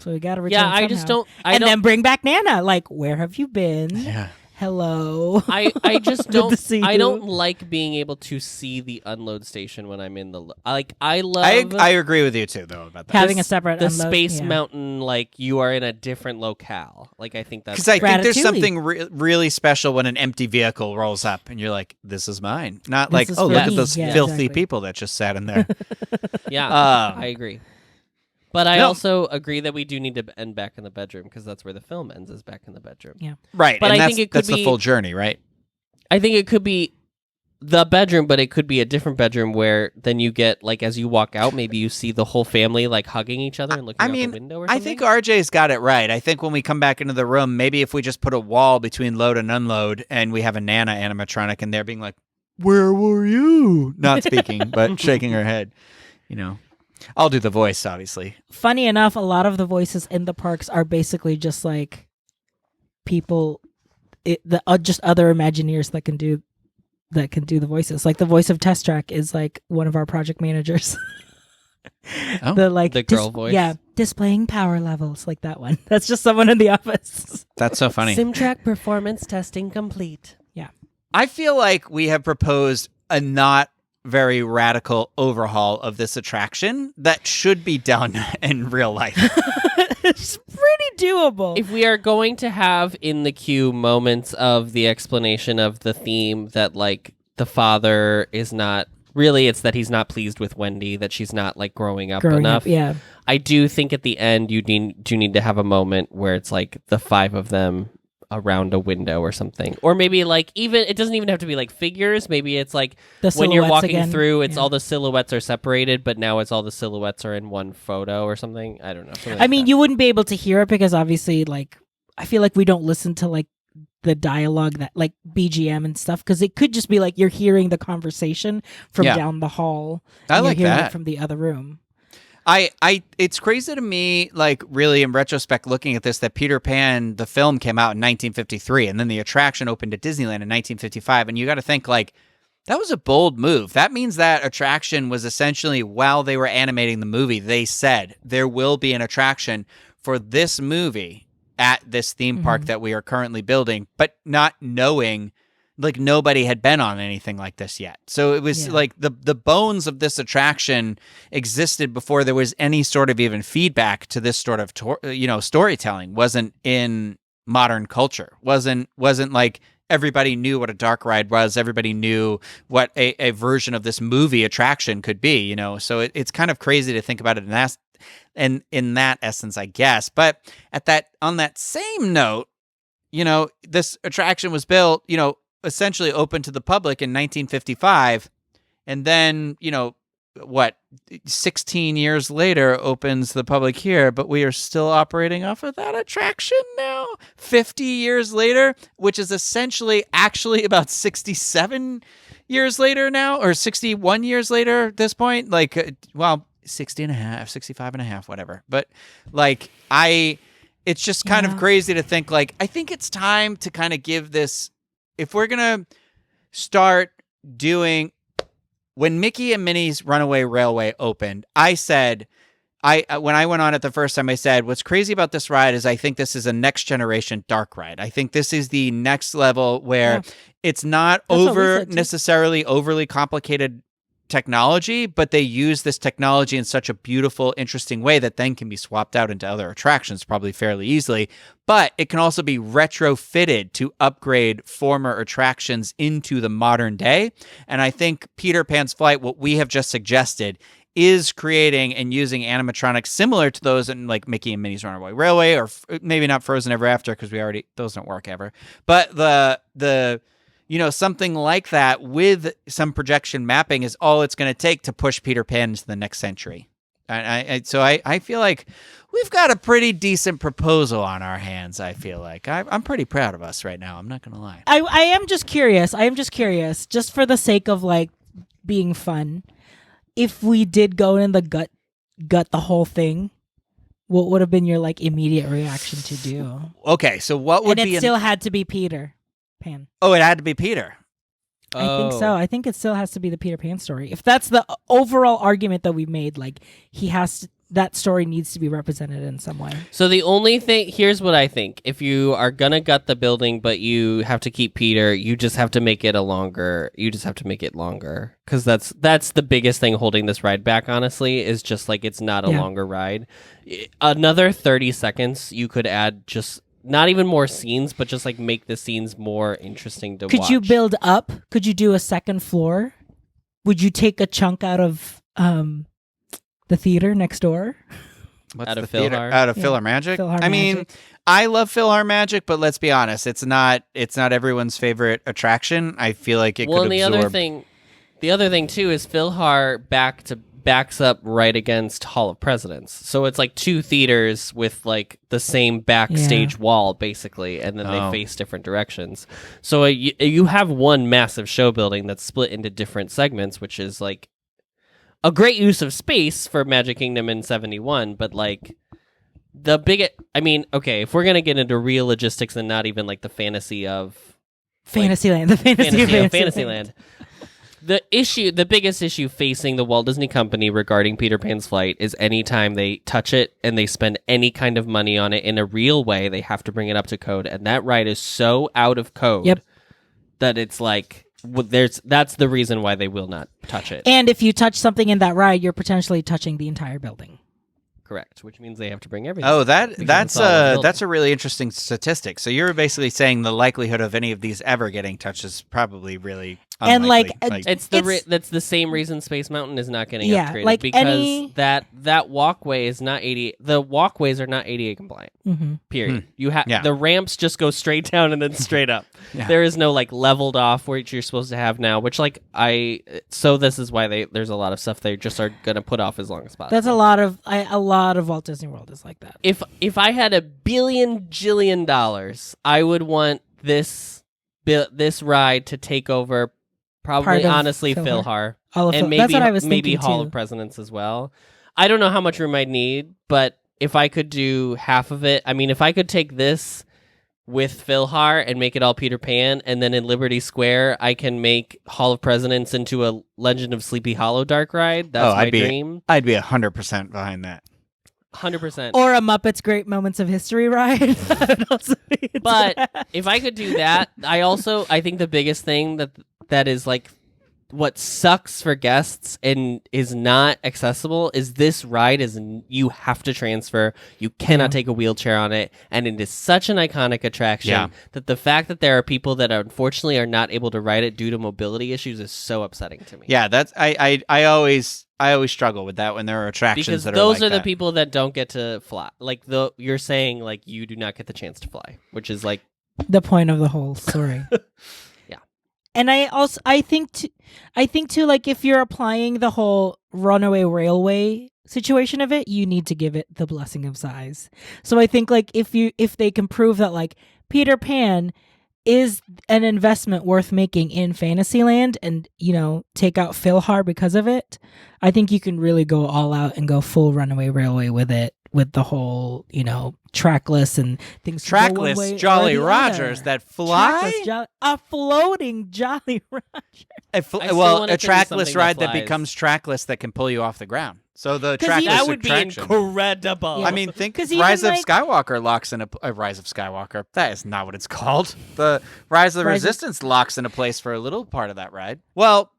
So we got to return I just somehow. don't. Then bring back Nana. Like, where have you been? Yeah. Hello. I just Good don't. to see I you. don't like being able to see the unload station when I'm in the. I love. I agree with you too, though, about that. Having a separate the unload, Space yeah. Mountain, like you are in a different locale. Like I think that's Because I think there's Ratatouille. something really special when an empty vehicle rolls up and you're like, this is mine. Not This like, is oh, for look me. at those Yeah, filthy exactly. people that just sat in there. yeah. I agree. But I No. also agree that we do need to end back in the bedroom because that's where the film ends, is back in the bedroom. Yeah. Right. But and I that's, think it could that's the be- full journey, right? I think it could be the bedroom, but it could be a different bedroom where then you get, like, as you walk out, maybe you see the whole family, like, hugging each other and looking out the window or something. I think RJ's got it right. I think when we come back into the room, maybe if we just put a wall between load and unload and we have a Nana animatronic in there being like, where were you? Not speaking, but shaking her head, you know. I'll do the voice, obviously. Funny enough, a lot of the voices in the parks are basically just like people, just other Imagineers that can do the voices. Like the voice of Test Track is like one of our project managers. Oh, the girl voice? Yeah, displaying power levels, like that one. That's just someone in the office. that's so funny. SimTrack performance testing complete. Yeah. I feel like we have proposed a not very radical overhaul of this attraction that should be done in real life. It's pretty doable. If we are going to have in the queue moments of the explanation of the theme that, like, the father is not really, it's that he's not pleased with Wendy, that she's not, like, growing up enough. Yeah. I do think at the end you do need to have a moment where it's like the five of them around a window or something, or maybe like even it doesn't even have to be like figures. Maybe it's like The when you're silhouettes walking again. through, it's Yeah. all the silhouettes are separated, but now it's all the silhouettes are in one photo or something. I don't know. something I like mean, that. you wouldn't be able to hear it because obviously, like, I feel like we don't listen to like the dialogue that like BGM and stuff because it could just be like you're hearing the conversation from Yeah. down the hall. I and you're like hearing that. it from the other room. It's crazy to me, like really in retrospect, looking at this, that Peter Pan, the film came out in 1953 and then the attraction opened at Disneyland in 1955. And you got to think like that was a bold move. That means that attraction was essentially while they were animating the movie, they said there will be an attraction for this movie at this theme park that we are currently building, but not knowing like nobody had been on anything like this yet. So it was like the bones of this attraction existed before there was any sort of even feedback to this sort of storytelling. Wasn't in modern culture. Wasn't like everybody knew what a dark ride was. Everybody knew what a version of this movie attraction could be, you know. So it's kind of crazy to think about it in that essence, I guess. But on that same note, you know, this attraction was built, you know, essentially open to the public in 1955, and then, you know, 16 years later opens the public here, but we are still operating off of that attraction now 50 years later, which is essentially actually about 67 years later now, or 61 years later at this point, like 60 and a half, 65 and a half, whatever. But like it's just kind of crazy to think like I think it's time to kind of give this, if we're going to start doing, when Mickey and Minnie's Runaway Railway opened, I said, when I went on it the first time, I said, what's crazy about this ride is I think this is a next generation dark ride. I think this is the next level where it's not necessarily overly complicated technology, but they use this technology in such a beautiful, interesting way that then can be swapped out into other attractions probably fairly easily. But it can also be retrofitted to upgrade former attractions into the modern day. And I think Peter Pan's Flight, what we have just suggested, is creating and using animatronics similar to those in like Mickey and Minnie's Runaway Railway, or maybe not Frozen Ever After, because those don't work ever. But the something like that with some projection mapping is all it's going to take to push Peter Pan into the next century. So I feel like we've got a pretty decent proposal on our hands. I feel like I'm pretty proud of us right now. I'm not going to lie. I am just curious. Just for the sake of like being fun. If we did go in the gut the whole thing, what would have been your like immediate reaction to do? Okay, so what would be? And it still had to be Peter Pan. Oh, it had to be Peter. I think so. I think it still has to be the Peter Pan story. If that's the overall argument that we made, like that story needs to be represented in some way. So the only thing, here's what I think. If you are going to gut the building, but you have to keep Peter, you just have to make it longer. Because that's the biggest thing holding this ride back, honestly, is just like it's not a longer ride. Another 30 seconds, you could add just not even more scenes, but just like make the scenes more interesting to watch. Could you build up? Could you do a second floor? Would you take a chunk out of the theater next door? What's out of the theater? Philhar? Out of Philhar Magic? I mean, I love Philhar Magic, but let's be honest, it's not everyone's favorite attraction. I feel like it could absorb. The other thing too is Philhar backs up right against Hall of Presidents. So it's like two theaters with like the same backstage wall basically, and then they face different directions. So you have one massive show building that's split into different segments, which is like a great use of space for Magic Kingdom in 71, but like if we're going to get into real logistics and not even like the fantasy of Fantasyland, the fantasy of Fantasyland. The biggest issue facing the Walt Disney Company regarding Peter Pan's Flight is anytime they touch it and they spend any kind of money on it in a real way, they have to bring it up to code. And that ride is so out of code that it's like, that's the reason why they will not touch it. And if you touch something in that ride, you're potentially touching the entire building. Correct, which means they have to bring everything. Oh, that's a really interesting statistic. So you're basically saying the likelihood of any of these ever getting touched is probably really unlikely. And that's the same reason Space Mountain is not getting upgraded, like because that walkway is not 80. The walkways are not ADA compliant. Mm-hmm. Period. You have the ramps just go straight down and then straight up. There is no like leveled off which you're supposed to have now. Which this is why there's a lot of stuff they just are gonna put off as long as possible. That's a lot of Walt Disney World is like that. If I had $1 billion, I would want this ride to take over. Probably, honestly, Philhar. And maybe Hall of Presidents as well. I don't know how much room I'd need, but if I could do half of it, if I could take this with Philhar and make it all Peter Pan, and then in Liberty Square, I can make Hall of Presidents into a Legend of Sleepy Hollow dark ride. That's my dream. I'd be 100% behind that. 100%. Or a Muppets Great Moments of History ride. But if I could do that, I think the biggest thing that is like what sucks for guests and is not accessible is this ride you have to transfer. You cannot take a wheelchair on it, and it is such an iconic attraction that the fact that there are people that unfortunately are not able to ride it due to mobility issues is so upsetting to me. Yeah, that's I always struggle with that when there are attractions because that those are the people that don't get to fly. Like you're saying, like you do not get the chance to fly, which is like the point of the whole story. And I think too, like if you're applying the whole Runaway Railway situation of it, you need to give it the blessing of size. So I think like if they can prove that like Peter Pan is an investment worth making in Fantasyland and, take out Philhar because of it, I think you can really go all out and go full Runaway Railway with it, with the whole, trackless and things. Trackless Jolly Rogers that fly? A floating Jolly Roger. A trackless ride that becomes trackless that can pull you off the ground. So the 'Cause track he- was That would be subtraction. incredible. Yeah. I mean, think 'Cause even, Rise of like- Skywalker locks in a Rise of Skywalker. That is not what it's called. The Rise of the Rise of- Resistance locks in a place for a little part of that ride. Well,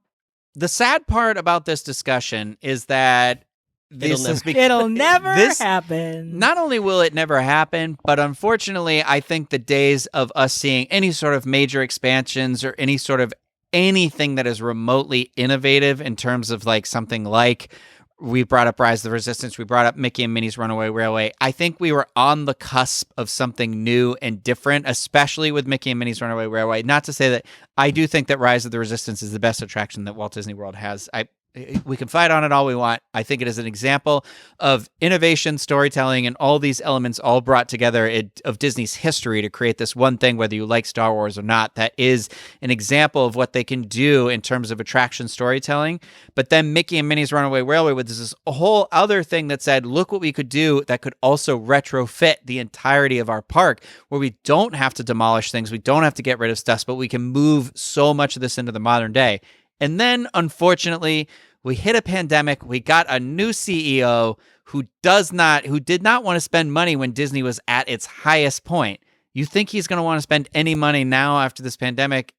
the sad part about this discussion is that this never- has become It'll never this- happen. Not only will it never happen, but unfortunately, I think the days of us seeing any sort of major expansions or any sort of anything that is remotely innovative in terms of like something like we brought up Rise of the Resistance, we brought up Mickey and Minnie's Runaway Railway. I think we were on the cusp of something new and different, especially with Mickey and Minnie's Runaway Railway. Not to say that I do think that Rise of the Resistance is the best attraction that Walt Disney World has. We can fight on it all we want. I think it is an example of innovation, storytelling, and all these elements all brought together of Disney's history to create this one thing, whether you like Star Wars or not, that is an example of what they can do in terms of attraction storytelling. But then Mickey and Minnie's Runaway Railway was this whole other thing that said, look what we could do that could also retrofit the entirety of our park, where we don't have to demolish things, we don't have to get rid of stuff, but we can move so much of this into the modern day. And then, unfortunately, we hit a pandemic. We got a new CEO who did not want to spend money when Disney was at its highest point. You think he's going to want to spend any money now after this pandemic?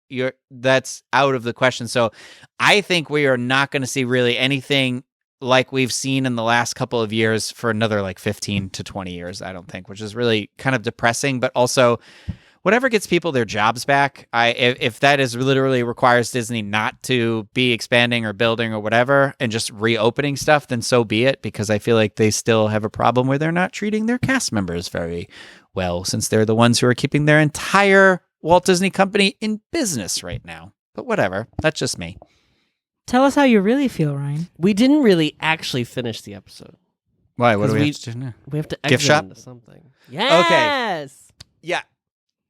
That's out of the question. So I think we are not going to see really anything like we've seen in the last couple of years for another like 15 to 20 years, I don't think, which is really kind of depressing, but also whatever gets people their jobs back, if that is literally requires Disney not to be expanding or building or whatever and just reopening stuff, then so be it, because I feel like they still have a problem where they're not treating their cast members very well, since they're the ones who are keeping their entire Walt Disney Company in business right now. But whatever, that's just me. Tell us how you really feel, Ryan. We didn't really actually finish the episode. Why? What do 'Cause we we- have to do now? We have to Gift exit shop? into something. Yes. Yeah.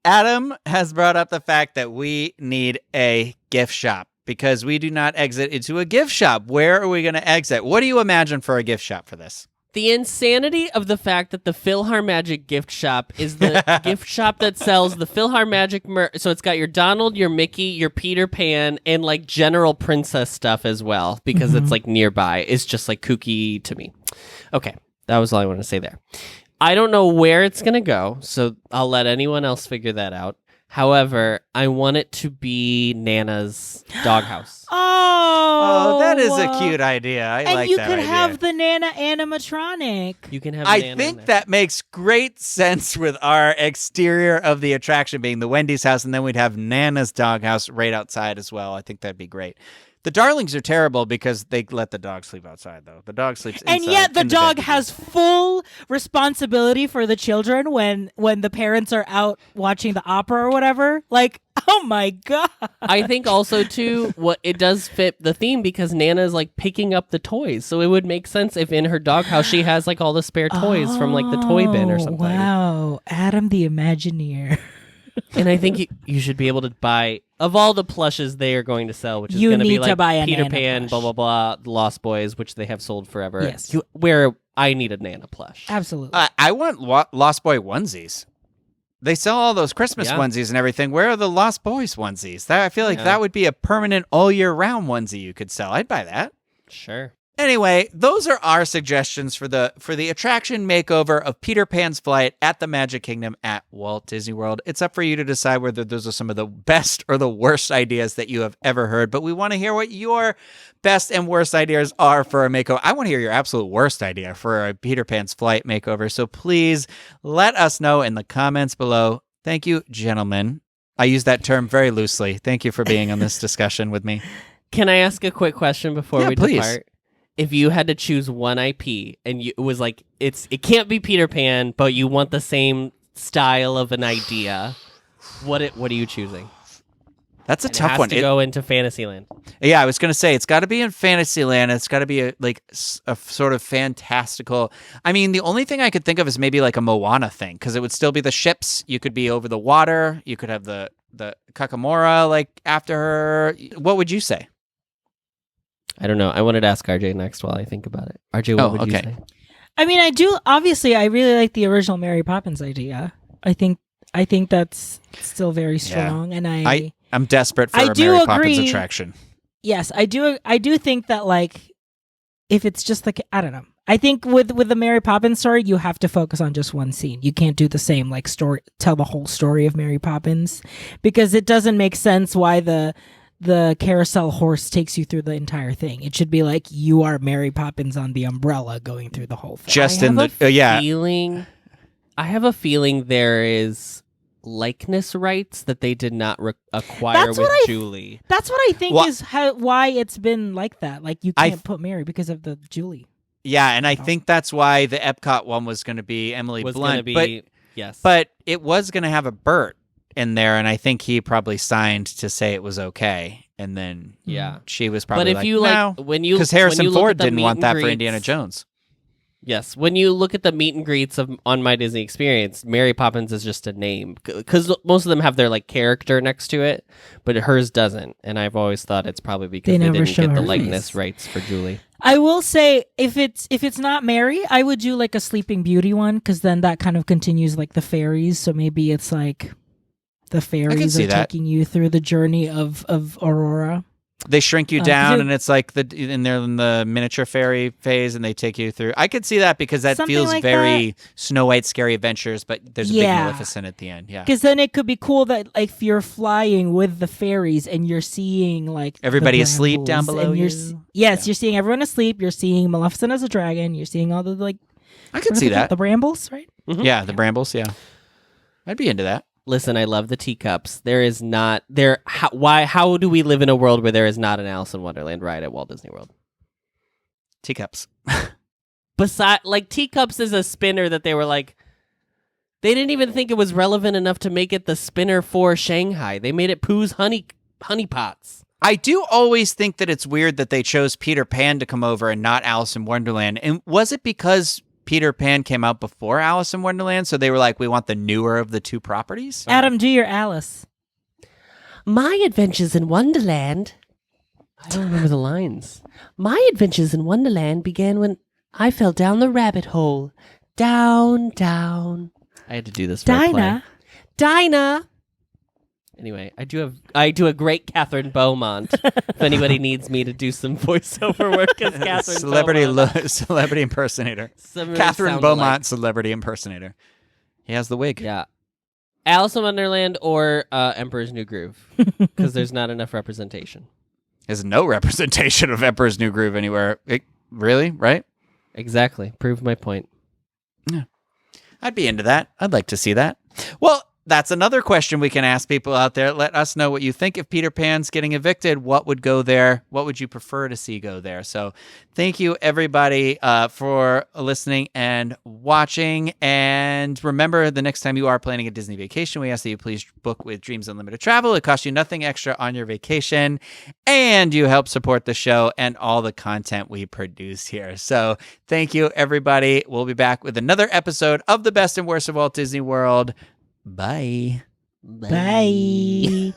Adam has brought up the fact that we need a gift shop because we do not exit into a gift shop. Where are we going to exit? What do you imagine for a gift shop for this? The insanity of the fact that the PhilharMagic gift shop is the gift shop that sells the PhilharMagic merch. So it's got your Donald, your Mickey, your Peter Pan, and like general princess stuff as well, because it's like nearby. It's just like kooky to me. Okay, that was all I want to say there. I don't know where it's going to go, so I'll let anyone else figure that out. However, I want it to be Nana's doghouse. Oh, that is a cute idea. I and like you that could idea. have the Nana animatronic. You can have I Nana in think there. that makes great sense with our exterior of the attraction being the Wendy's house, and then we'd have Nana's doghouse right outside as well. I think that'd be great. The Darlings are terrible because they let the dog sleep outside, though. The dog sleeps inside. And yet the in dog bed. has full responsibility for the children when the parents are out watching the opera or whatever. Like, oh my god. I think also too, what it does fit the theme because Nana is like picking up the toys, so it would make sense if in her doghouse she has like all the spare toys from like the toy bin or Oh, something. Wow, Adam the Imagineer. And I think you should be able to buy of all the plushes they are going to sell, which is You going to be need to like buy a Peter Nana Pan, plush. blah blah blah, the Lost Boys, which they have sold forever. Yes. Where I need a Nana plush. Absolutely. I want Lost Boy onesies. They sell all those Christmas Yeah. onesies and everything. Where are the Lost Boys onesies? I feel like Yeah. that would be a permanent all year round onesie you could sell. I'd buy that. Sure. Anyway, those are our suggestions for the attraction makeover of Peter Pan's flight at the Magic Kingdom at Walt Disney World. It's up for you to decide whether those are some of the best or the worst ideas that you have ever heard, but we want to hear what your best and worst ideas are for a makeover. I want to hear your absolute worst idea for a Peter Pan's flight makeover, so please let us know in the comments below. Thank you, gentlemen. I use that term very loosely. Thank you for being on this discussion with me. Can I ask a quick question before Yeah, we please. depart? If you had to choose one IP and it was like it can't be Peter Pan, but you want the same style of an idea, what are you choosing? That's a And it tough has one. to go into Fantasyland. Yeah, I was going to say, it's got to be in Fantasyland. It's got to be a sort of fantastical. I mean, the only thing I could think of is maybe like a Moana thing, because it would still be the ships. You could be over the water. You could have the Kakamora like after her. What would you say? I don't know. I wanted to ask RJ next while I think about it. RJ, what would you okay. say? I mean, I really like the original Mary Poppins idea. I think that's still very strong, and I'm desperate for I a do Mary Poppins agree. attraction. Yes, I do think that like if it's just like, I don't know. I think with the Mary Poppins story, you have to focus on just one scene. You can't do the same like story, tell the whole story of Mary Poppins, because it doesn't make sense why the carousel horse takes you through the entire thing. It should be like you are Mary Poppins on the umbrella going through the whole thing. Just in the feeling. I have a feeling there is likeness rights that they did not acquire with Julie. That's what I think is why it's been like that. Like you can't put Mary because of the Julie. Yeah, and I think that's why the Epcot one was going to be Emily Blunt. Yes. But it was going to have a Bert in there, and I think he probably signed to say it was okay. And then she was probably because Harrison Ford didn't want that for Indiana Jones. Yes, when you look at the meet and greets on My Disney Experience, Mary Poppins is just a name because most of them have their like character next to it, but hers doesn't. And I've always thought it's probably because they didn't get the likeness rights for Julie. I will say if it's not Mary, I would do like a Sleeping Beauty one because then that kind of continues like the fairies. So maybe it's like the fairies are taking you through the journey of Aurora. They shrink you down, and it's like they're in the miniature fairy phase, and they take you through. I could see that because that feels like very Snow White Scary Adventures, but there's a big Maleficent at the end. Yeah, because then it could be cool that like, if you're flying with the fairies and you're seeing like everybody asleep down below you. You're seeing everyone asleep. You're seeing Maleficent as a dragon. You're seeing all the like. I could see that the brambles, right? Mm-hmm. Yeah, the brambles. Yeah, I'd be into that. Listen, I love the teacups. There is not there. How do we live in a world where there is not an Alice in Wonderland ride at Walt Disney World? Teacups. Teacups is a spinner that they were like. They didn't even think it was relevant enough to make it the spinner for Shanghai. They made it Pooh's honey pots. I do always think that it's weird that they chose Peter Pan to come over and not Alice in Wonderland. And was it because Peter Pan came out before Alice in Wonderland, so they were like, we want the newer of the two properties? Adam, do your Alice. My adventures in Wonderland. I don't remember the lines. My adventures in Wonderland began when I fell down the rabbit hole. Down, down. I had to do this for Dinah. Dinah. Anyway, I do a great Catherine Beaumont. If anybody needs me to do some voiceover work as Catherine Beaumont. Celebrity impersonator. Catherine Beaumont, celebrity impersonator. He has the wig. Yeah. Alice in Wonderland or Emperor's New Groove, because there's not enough representation. There's no representation of Emperor's New Groove anywhere. Really? Right? Exactly. Prove my point. Yeah. I'd be into that. I'd like to see that. Well, that's another question we can ask people out there. Let us know what you think. If Peter Pan's getting evicted, what would go there? What would you prefer to see go there? So thank you, everybody, for listening and watching. And remember, the next time you are planning a Disney vacation, we ask that you please book with Dreams Unlimited Travel. It costs you nothing extra on your vacation, and you help support the show and all the content we produce here. So thank you, everybody. We'll be back with another episode of The Best and Worst of Walt Disney World. Bye. Bye.